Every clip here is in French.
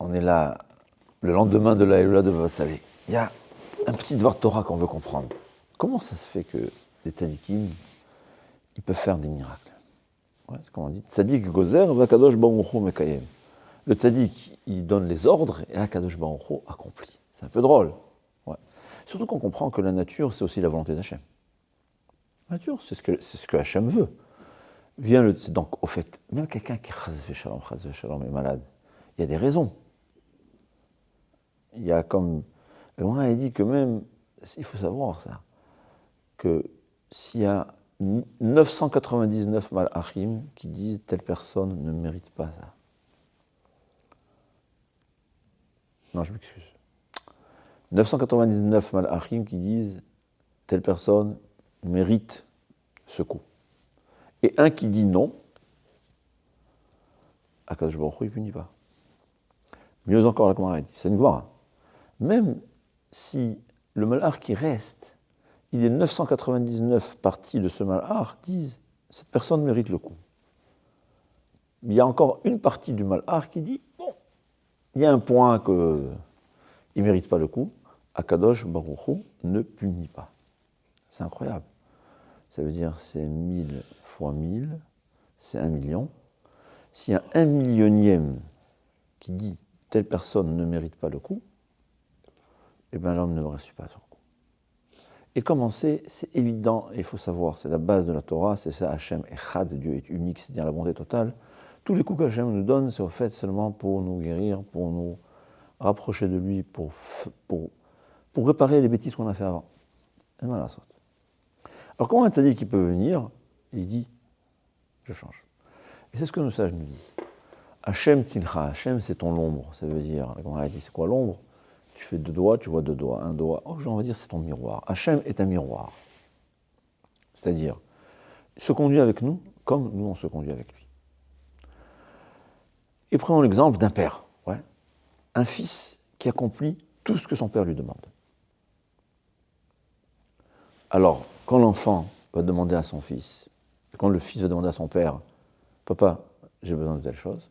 on est là, le lendemain de la Elula de Baba Salé. Il y a un petit devoir de Torah qu'on veut comprendre. Comment ça se fait que les tzadikim, ils peuvent faire des miracles? Ouais, c'est comme on dit, tzadik gozer v'akadosh baruch hu mekayem. Le tzadik, il donne les ordres et Akadosh baruch hu accomplit. C'est un peu drôle. Ouais. Surtout qu'on comprend que la nature, c'est aussi la volonté d'Hachem. La nature, c'est ce que Hachem veut. Donc, au fait, même quelqu'un qui chas v'shalom est malade, il y a des raisons. Il y a comme... Le Gemara a dit que même, il faut savoir ça, que s'il y a 999 malachim qui disent telle personne ne mérite pas ça. Non, je m'excuse. 999 malachim qui disent telle personne mérite ce coup. Et un qui dit non, Akadosh Baruch Hu, il ne punit pas. Mieux encore, la Gemara dit, c'est une gloire. Même si le malach qui reste, il y a 999 parties de ce malach disent cette personne mérite le coup. Il y a encore une partie du malach qui dit bon, il y a un point qu'il ne mérite pas le coup, Akadosh Baruch Hu ne punit pas. C'est incroyable. Ça veut dire c'est 1000 fois 1000, c'est 1 million. S'il y a 1 millionième qui dit telle personne ne mérite pas le coup, eh bien l'homme ne reçoit pas son coup. Et comment c'est évident, et il faut savoir, c'est la base de la Torah, c'est ça, Hachem Echad, Dieu est unique, c'est-à-dire la bonté totale. Tous les coups qu'Hachem nous donne, c'est au fait seulement pour nous guérir, pour nous rapprocher de lui, pour réparer les bêtises qu'on a fait avant. Et voilà, ça. Alors comment un tzaddik qui peut venir, il dit, je change. Et c'est ce que nos sages nous disent. Hachem tzilcha, Hachem c'est ton l'ombre, ça veut dire, on a dit c'est quoi l'ombre? Tu fais 2 doigts, tu vois 2 doigts, 1 doigt. Oh, on va dire c'est ton miroir. Hachem est un miroir. C'est-à-dire, il se conduit avec nous comme nous on se conduit avec lui. Et prenons l'exemple d'un père, ouais. Un fils qui accomplit tout ce que son père lui demande. Alors, quand l'enfant va demander à son fils, et quand le fils va demander à son père, papa, j'ai besoin de telle chose,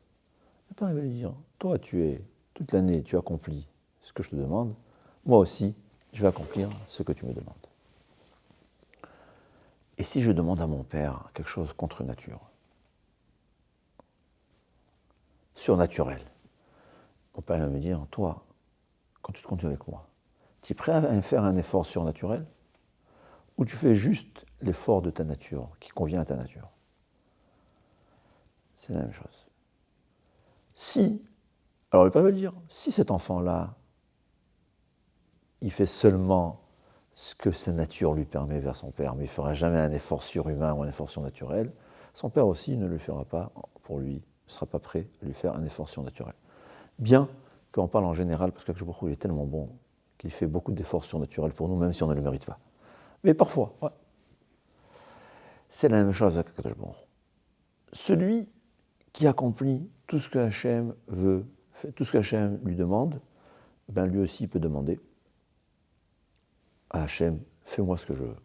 le père va lui dire, toi toute l'année tu accomplis ce que je te demande, moi aussi, je vais accomplir ce que tu me demandes. Et si je demande à mon père quelque chose contre nature, surnaturel, mon père va me dire, toi, quand tu te conduis avec moi, tu es prêt à faire un effort surnaturel ou tu fais juste l'effort de ta nature, qui convient à ta nature? C'est la même chose. Alors le père va dire, si cet enfant-là, il fait seulement ce que sa nature lui permet vers son père, mais il ne fera jamais un effort surhumain ou un effort surnaturel, son père aussi ne le fera pas pour lui, ne sera pas prêt à lui faire un effort surnaturel. Bien qu'on parle en général, parce que il est tellement bon qu'il fait beaucoup d'efforts surnaturels pour nous, même si on ne le mérite pas. Mais parfois, ouais. C'est la même chose avec Akadosh Baruch Hu. Celui qui accomplit tout ce que Hachem veut, tout ce que Hachem lui demande, ben lui aussi peut demander à Hachem, fais-moi ce que je veux.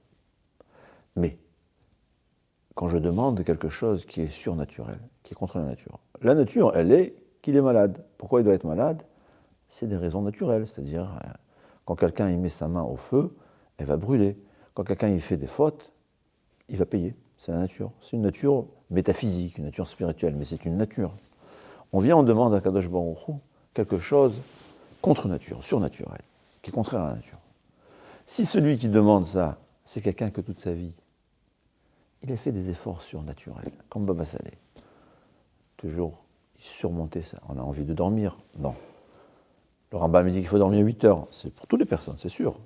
Mais, quand je demande quelque chose qui est surnaturel, qui est contre la nature, elle est qu'il est malade. Pourquoi il doit être malade? C'est des raisons naturelles, c'est-à-dire, quand quelqu'un y met sa main au feu, elle va brûler. Quand quelqu'un y fait des fautes, il va payer. C'est la nature. C'est une nature métaphysique, une nature spirituelle, mais c'est une nature. On demande à Kadosh Baruch Hu quelque chose contre nature, surnaturel, qui est contraire à la nature. Si celui qui demande ça, c'est quelqu'un que toute sa vie, il a fait des efforts surnaturels, comme Baba Salé. Toujours surmonter ça. On a envie de dormir? Non. Le Rambam me dit qu'il faut dormir 8 heures. C'est pour toutes les personnes, c'est sûr.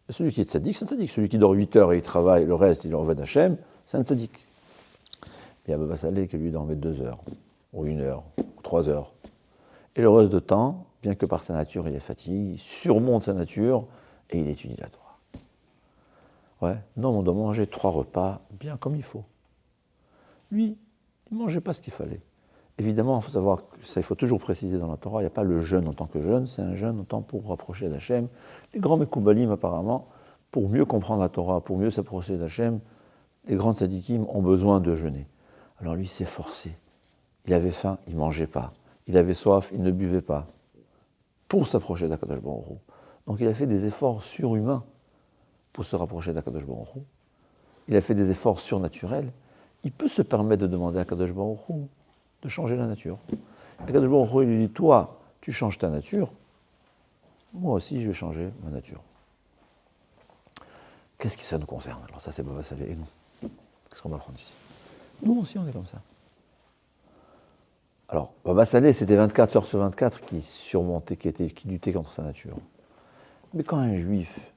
Et celui qui est tzaddik, c'est un tzaddik. Celui qui dort 8 heures et il travaille, le reste, il est en veille d'Hachem, c'est un tzaddik. Il y a Baba Salé qui lui dormait 2 heures, ou 1 heure, ou 3 heures. Et le reste de temps, bien que par sa nature il est fatigué, il surmonte sa nature et il étudie la Torah. Ouais, non, on doit manger 3 repas bien comme il faut. Lui, il ne mangeait pas ce qu'il fallait. Évidemment, il faut savoir, ça il faut toujours préciser dans la Torah, il n'y a pas le jeûne en tant que jeûne, c'est un jeûne en tant pour rapprocher d'Hachem. Les grands Mekoubalim, apparemment, pour mieux comprendre la Torah, pour mieux s'approcher d'Hachem, les grands tzadikim ont besoin de jeûner. Alors lui, il s'est forcé. Il avait faim, il ne mangeait pas. Il avait soif, il ne buvait pas. pour s'approcher d'Akadosh Baruch Hu. Donc il a fait des efforts surhumains pour se rapprocher d'Akadosh Baruch Hu. Il a fait des efforts surnaturels. Il peut se permettre de demander à Akadosh Baruch Hu de changer la nature. Akadosh Baruch Hu, il lui dit, toi, tu changes ta nature, moi aussi je vais changer ma nature. Qu'est-ce qui ça nous concerne? Alors ça c'est Baba Salé et nous. Qu'est-ce qu'on va apprendre ici? Nous aussi on est comme ça. Alors Baba Salé c'était 24 heures sur 24 qui surmontait, qui luttait contre sa nature. Mais quand un juif,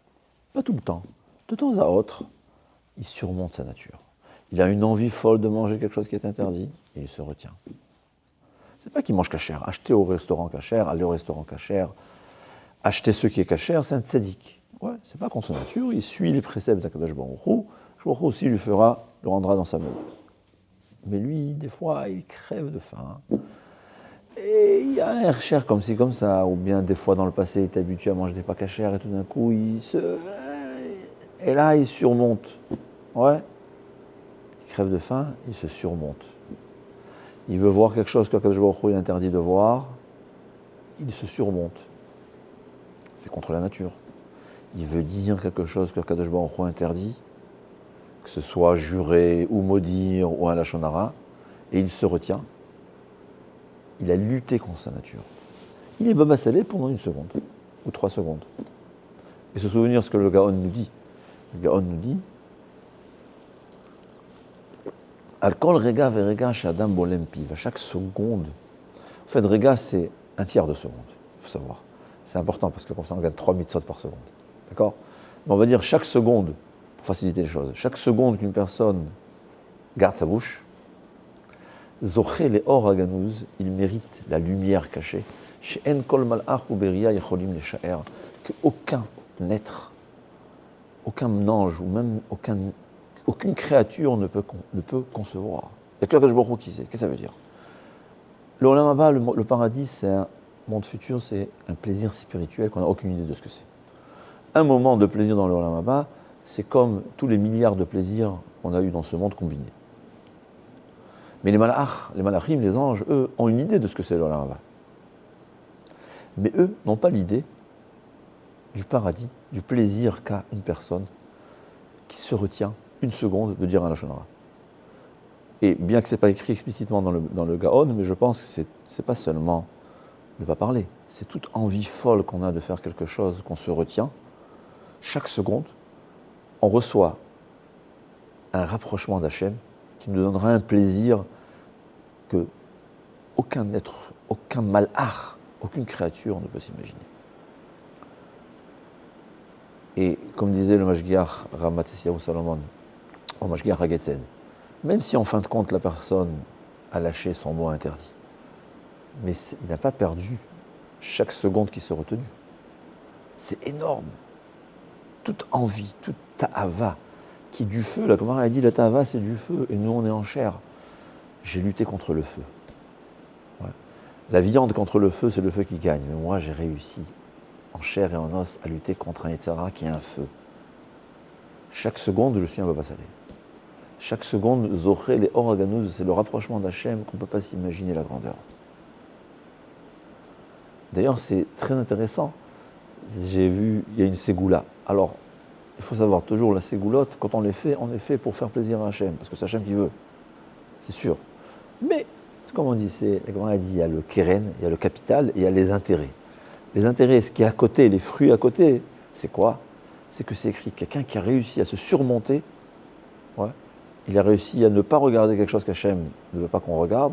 pas tout le temps, de temps à autre, il surmonte sa nature. Il a une envie folle de manger quelque chose qui est interdit et il se retient. C'est pas qu'il mange cachère. Acheter au restaurant cachère, aller au restaurant cachère, acheter ce qui est cachère, c'est un tzaddik. Ouais, c'est pas contre sa nature, il suit les préceptes d'Akadosh Baruch Hu. Baruch Hu aussi lui le rendra dans sa maison. Mais lui, des fois, il crève de faim. Et il y a un cher comme ci, comme ça, ou bien des fois dans le passé, il est habitué à manger des pas cachères et tout d'un coup, et là, il surmonte. Ouais. Il crève de faim, il se surmonte. Il veut voir quelque chose qu'Akadosh Baruch Hu est interdit de voir, il se surmonte. C'est contre la nature. Il veut dire quelque chose qu'Akadosh Baruch Hu interdit, que ce soit jurer ou maudire ou un lashon hara, et il se retient. Il a lutté contre sa nature. Il est Baba Salé pendant 1 seconde, ou 3 secondes. Et se souvenir ce que le Gaon nous dit. Le Gaon nous dit Al kol rega verega shadam bolem piv. À chaque seconde. En fait, rega, c'est 1/3 de seconde. Il faut savoir. C'est important parce que comme ça, on gagne 3 mitzvot par seconde. D'accord? Mais on va dire chaque seconde, pour faciliter les choses, chaque seconde qu'une personne garde sa bouche, zoché le or aganouz, il mérite la lumière cachée. She'en kol malach ou beria yecholim le sha'er, qu'aucun être, aucun ange ou même aucune créature ne peut concevoir. Il n'y a que Akadosh Baruch Hu qui sait. Qu'est-ce que ça veut dire? Le Olam Haba, le paradis, c'est un monde futur, c'est un plaisir spirituel qu'on n'a aucune idée de ce que c'est. Un moment de plaisir dans le Olam Haba, c'est comme tous les milliards de plaisirs qu'on a eu dans ce monde combiné. Mais les malachim, les anges, eux, ont une idée de ce que c'est le Olam Haba. Mais eux n'ont pas l'idée du paradis, du plaisir qu'a une personne qui se retient 1 seconde de dire un lashon hara. Et bien que ce n'est pas écrit explicitement dans le Gaon, mais je pense que c'est pas seulement ne pas parler, c'est toute envie folle qu'on a de faire quelque chose, qu'on se retient. Chaque seconde, on reçoit un rapprochement d'Hachem qui nous donnera un plaisir que aucun être, aucun malach, aucune créature ne peut s'imaginer. Et comme disait le Mashgiach Ramat Essiyahu Salomon, au Mashgiach Hagetzen, même si en fin de compte la personne a lâché son mot interdit, mais il n'a pas perdu chaque seconde qui s'est retenue. C'est énorme. Toute envie, toute ta'ava, qui est du feu. La Gemara a dit la ta'ava c'est du feu, et nous on est en chair. J'ai lutté contre le feu. Ouais. La viande contre le feu, c'est le feu qui gagne. Mais moi j'ai réussi, en chair et en os, à lutter contre un Yetzara qui est un feu. Chaque seconde, je suis un Baba Salé. Chaque seconde, Zoché, les Oraganouz, c'est le rapprochement d'Hachem qu'on ne peut pas s'imaginer la grandeur. D'ailleurs, c'est très intéressant. J'ai vu, il y a une ségoula. Alors, il faut savoir, toujours la ségoulotte, quand on est fait pour faire plaisir à Hachem, parce que c'est Hachem qui veut, c'est sûr. Mais, comme on dit, il y a le keren, il y a le capital, et il y a les intérêts. Les intérêts, ce qui est à côté, les fruits à côté, c'est quoi? C'est que c'est écrit, quelqu'un qui a réussi à se surmonter, ouais, il a réussi à ne pas regarder quelque chose qu'Hachem ne veut pas qu'on regarde,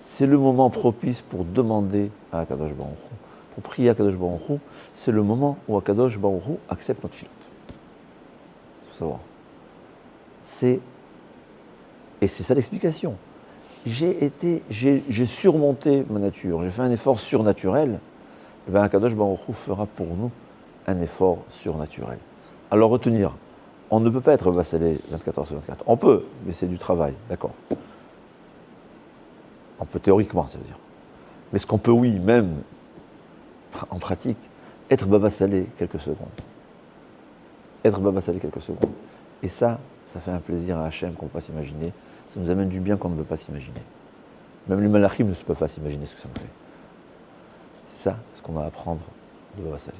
c'est le moment propice pour demander à Akadosh Baruch Hu, pour prier à Akadosh Baruch Hu, c'est le moment où Akadosh Baruch Hu accepte notre filote. Il faut savoir. Et c'est ça l'explication. J'ai surmonté ma nature, j'ai fait un effort surnaturel, et bien Akadosh Baruch Hu fera pour nous un effort surnaturel. Alors retenir, on ne peut pas être vassalé 24 heures sur 24. On peut, mais c'est du travail, d'accord. On peut théoriquement, ça veut dire. Mais ce qu'on peut, oui, même en pratique, être Baba Salé quelques secondes. Être Baba Salé quelques secondes. Et ça fait un plaisir à Hachem qu'on ne peut pas s'imaginer. Ça nous amène du bien qu'on ne peut pas s'imaginer. Même les malachim ne peuvent pas s'imaginer ce que ça nous fait. C'est ça ce qu'on a à apprendre de Baba Saleh.